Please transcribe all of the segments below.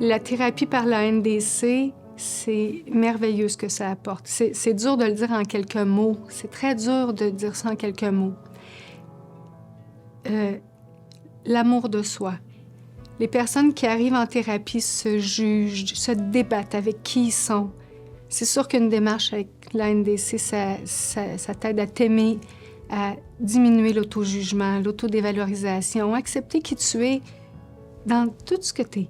La thérapie par la NDC, c'est merveilleux ce que ça apporte. C'est dur de le dire en quelques mots. C'est très dur de dire ça en quelques mots. L'amour de soi. Les personnes qui arrivent en thérapie se jugent, se débattent avec qui ils sont. C'est sûr qu'une démarche avec la NDC, ça t'aide à t'aimer, à diminuer l'auto-jugement, l'autodévalorisation, accepter qui tu es dans tout ce que tu es.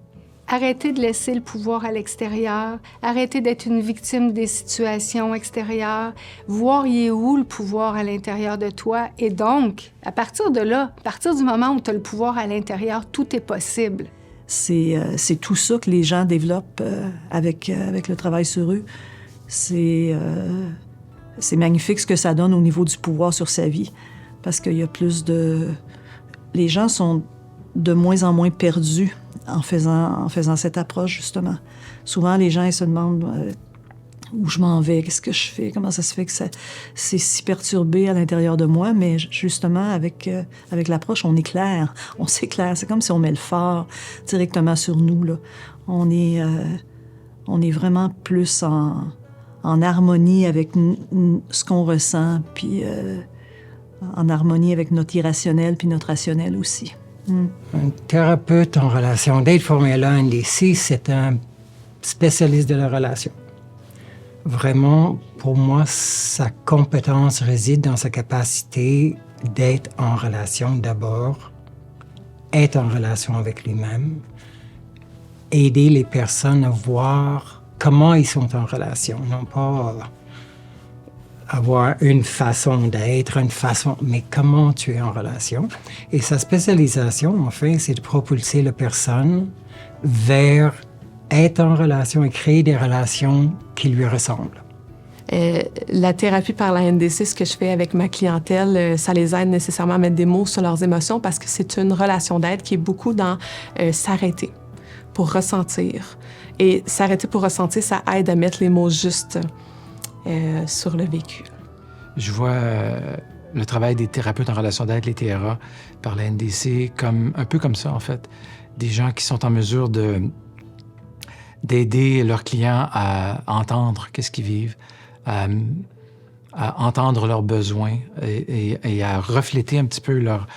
Arrêter de laisser le pouvoir à l'extérieur, arrêter d'être une victime des situations extérieures, voir il est où le pouvoir à l'intérieur de toi. Et donc, à partir de là, à partir du moment où tu as le pouvoir à l'intérieur, tout est possible. C'est tout ça que les gens développent avec le travail sur eux. C'est magnifique ce que ça donne au niveau du pouvoir sur sa vie, parce qu'il y a plus de... Les gens sont de moins en moins perdus en faisant cette approche, justement. Souvent, les gens ils se demandent où je m'en vais, qu'est-ce que je fais, comment ça se fait que c'est si perturbé à l'intérieur de moi, mais justement, avec l'approche, on est clair, on s'éclaire. C'est comme si on met le phare directement sur nous, là. On est vraiment plus en harmonie avec ce qu'on ressent, puis en harmonie avec notre irrationnel puis notre rationnel aussi. Un thérapeute en relation d'aide formé à l'ANDC, c'est un spécialiste de la relation. Vraiment, pour moi, sa compétence réside dans sa capacité d'être en relation d'abord, être en relation avec lui-même, aider les personnes à voir comment ils sont en relation, non pas avoir une façon d'être, mais comment tu es en relation. Et sa spécialisation, en fait, c'est de propulser la personne vers être en relation et créer des relations qui lui ressemblent. La thérapie par la NDC, ce que je fais avec ma clientèle, ça les aide nécessairement à mettre des mots sur leurs émotions parce que c'est une relation d'aide qui est beaucoup dans s'arrêter pour ressentir. Et s'arrêter pour ressentir, ça aide à mettre les mots justes sur le vécu. Je vois le travail des thérapeutes en relation d'aide, les TRA, par la NDC, un peu comme ça, en fait. Des gens qui sont en mesure d'aider leurs clients à entendre qu'est-ce qu'ils vivent, à entendre leurs besoins et à refléter un petit peu leur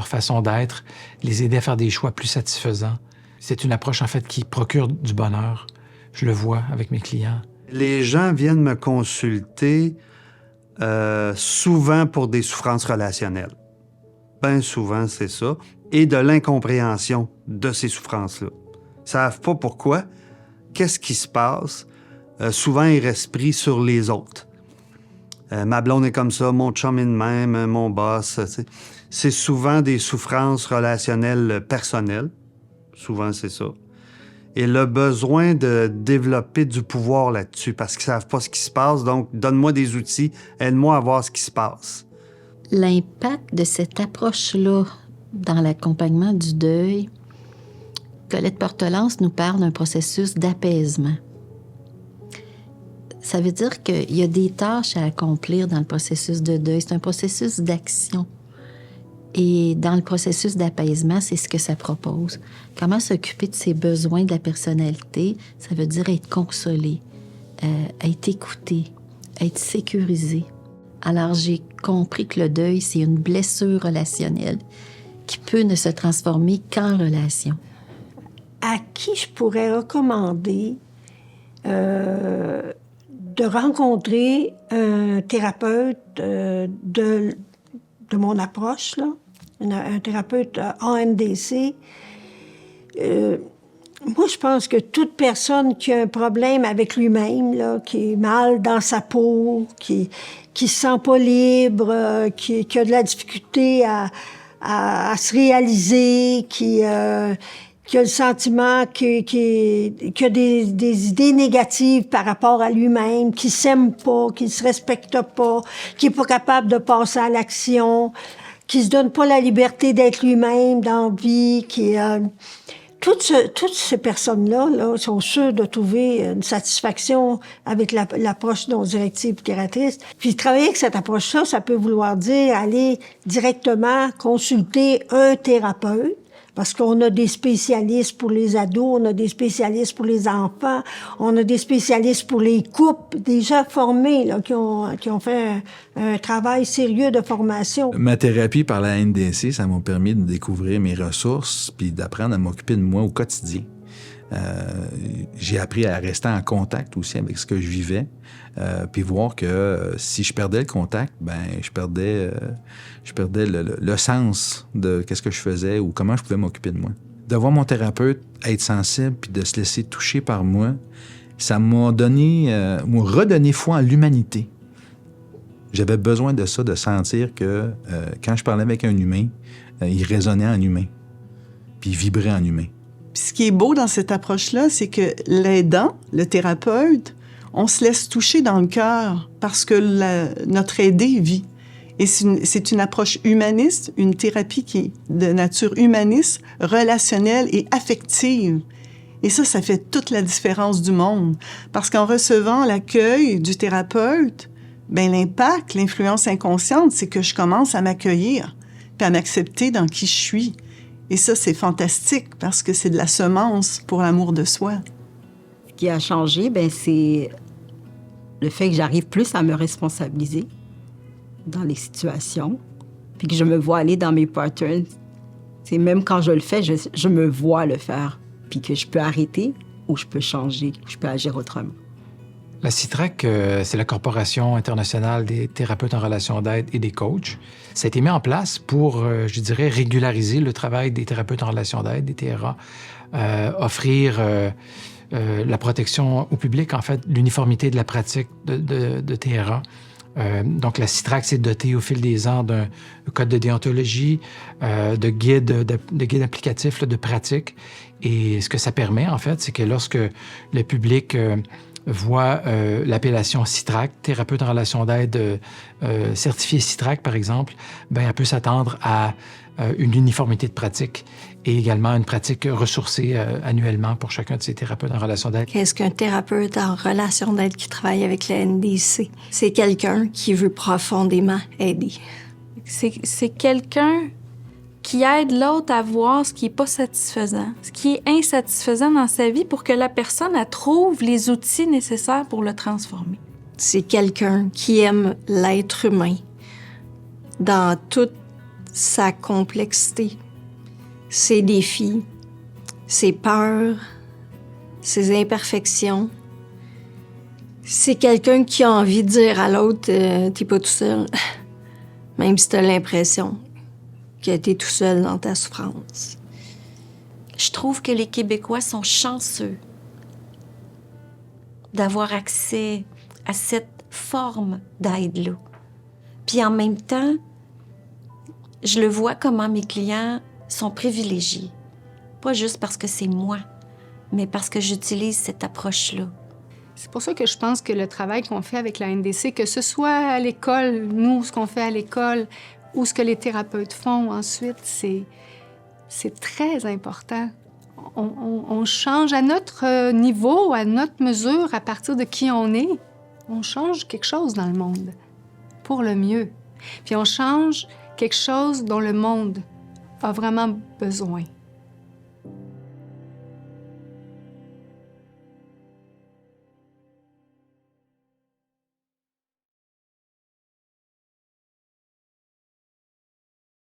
façon d'être, les aider à faire des choix plus satisfaisants. C'est une approche, en fait, qui procure du bonheur. Je le vois avec mes clients. Les gens viennent me consulter souvent pour des souffrances relationnelles. Bien souvent, c'est ça. Et de l'incompréhension de ces souffrances-là. Ils ne savent pas pourquoi. Qu'est-ce qui se passe? Souvent, ils restent pris sur les autres. Ma blonde est comme ça, mon chum est de même, mon boss. C'est souvent des souffrances relationnelles personnelles. Souvent, c'est ça. Et le besoin de développer du pouvoir là-dessus parce qu'ils ne savent pas ce qui se passe. Donc, donne-moi des outils, aide-moi à voir ce qui se passe. L'impact de cette approche-là dans l'accompagnement du deuil, Colette Portelance nous parle d'un processus d'apaisement. Ça veut dire qu'il y a des tâches à accomplir dans le processus de deuil. C'est un processus d'action. Et dans le processus d'apaisement, c'est ce que ça propose. Comment s'occuper de ses besoins de la personnalité, ça veut dire être consolé, être écouté, être sécurisé. Alors, j'ai compris que le deuil, c'est une blessure relationnelle qui peut ne se transformer qu'en relation. À qui je pourrais recommander de rencontrer un thérapeute de mon approche, là, un thérapeute ANDC. Moi, je pense que toute personne qui a un problème avec lui-même, là, qui est mal dans sa peau, qui se sent pas libre, qui a de la difficulté à se réaliser, qui a le sentiment qui a des idées négatives par rapport à lui-même, qui s'aime pas, qui se respecte pas, qui est pas capable de passer à l'action, qui se donne pas la liberté d'être lui-même dans la vie, toutes ces personnes-là là, sont sûres de trouver une satisfaction avec l'approche non directive curatrice. Puis travailler avec cette approche-là, ça peut vouloir dire aller directement consulter un thérapeute, parce qu'on a des spécialistes pour les ados, on a des spécialistes pour les enfants, on a des spécialistes pour les couples déjà formés, là, qui ont fait un travail sérieux de formation. Ma thérapie par la NDC, ça m'a permis de découvrir mes ressources puis d'apprendre à m'occuper de moi au quotidien. J'ai appris à rester en contact aussi avec ce que je vivais, puis voir que si je perdais le contact, ben je perdais le sens de qu'est-ce que je faisais ou comment je pouvais m'occuper de moi. De voir mon thérapeute être sensible puis de se laisser toucher par moi, ça m'a redonné foi en l'humanité. J'avais besoin de ça, de sentir que quand je parlais avec un humain, il résonnait en humain, puis il vibrait en humain. Puis ce qui est beau dans cette approche-là, c'est que l'aidant, le thérapeute, on se laisse toucher dans le cœur parce que notre aidé vit. Et c'est une approche humaniste, une thérapie qui est de nature humaniste, relationnelle et affective. Et ça fait toute la différence du monde. Parce qu'en recevant l'accueil du thérapeute, ben l'impact, l'influence inconsciente, c'est que je commence à m'accueillir puis à m'accepter dans qui je suis. Et ça, c'est fantastique parce que c'est de la semence pour l'amour de soi. Ce qui a changé, ben, c'est le fait que j'arrive plus à me responsabiliser dans les situations, puis que je me vois aller dans mes patterns. C'est même quand je le fais, je me vois le faire, puis que je peux arrêter ou je peux changer, je peux agir autrement. La CITRAC, c'est la Corporation internationale des thérapeutes en relation d'aide et des coachs. Ça a été mis en place pour, je dirais, régulariser le travail des thérapeutes en relation d'aide, des TRA, offrir la protection au public, en fait, l'uniformité de la pratique de TRA. Donc, la CITRAC s'est dotée au fil des ans d'un code de déontologie, de guides applicatifs de pratique. Et ce que ça permet, en fait, c'est que lorsque le public voit l'appellation CITRAC, thérapeute en relation d'aide certifié CITRAC, par exemple, ben, elle peut s'attendre à une uniformité de pratique et également une pratique ressourcée annuellement pour chacun de ces thérapeutes en relation d'aide. Qu'est-ce qu'un thérapeute en relation d'aide qui travaille avec la NDC? C'est quelqu'un qui veut profondément aider. C'est quelqu'un qui aide l'autre à voir ce qui n'est pas satisfaisant, ce qui est insatisfaisant dans sa vie pour que la personne elle trouve les outils nécessaires pour le transformer. C'est quelqu'un qui aime l'être humain dans toute sa complexité, ses défis, ses peurs, ses imperfections. C'est quelqu'un qui a envie de dire à l'autre « t'es pas tout seul », même si t'as l'impression que t'es tout seul dans ta souffrance. Je trouve que les Québécois sont chanceux d'avoir accès à cette forme d'aide-là. Puis en même temps, je le vois comment mes clients sont privilégiés. Pas juste parce que c'est moi, mais parce que j'utilise cette approche-là. C'est pour ça que je pense que le travail qu'on fait avec la NDC, que ce soit à l'école, nous, ce qu'on fait à l'école, ou ce que les thérapeutes font ensuite, c'est très important. On change à notre niveau, à notre mesure, à partir de qui on est. On change quelque chose dans le monde pour le mieux. Puis on change quelque chose dont le monde a vraiment besoin.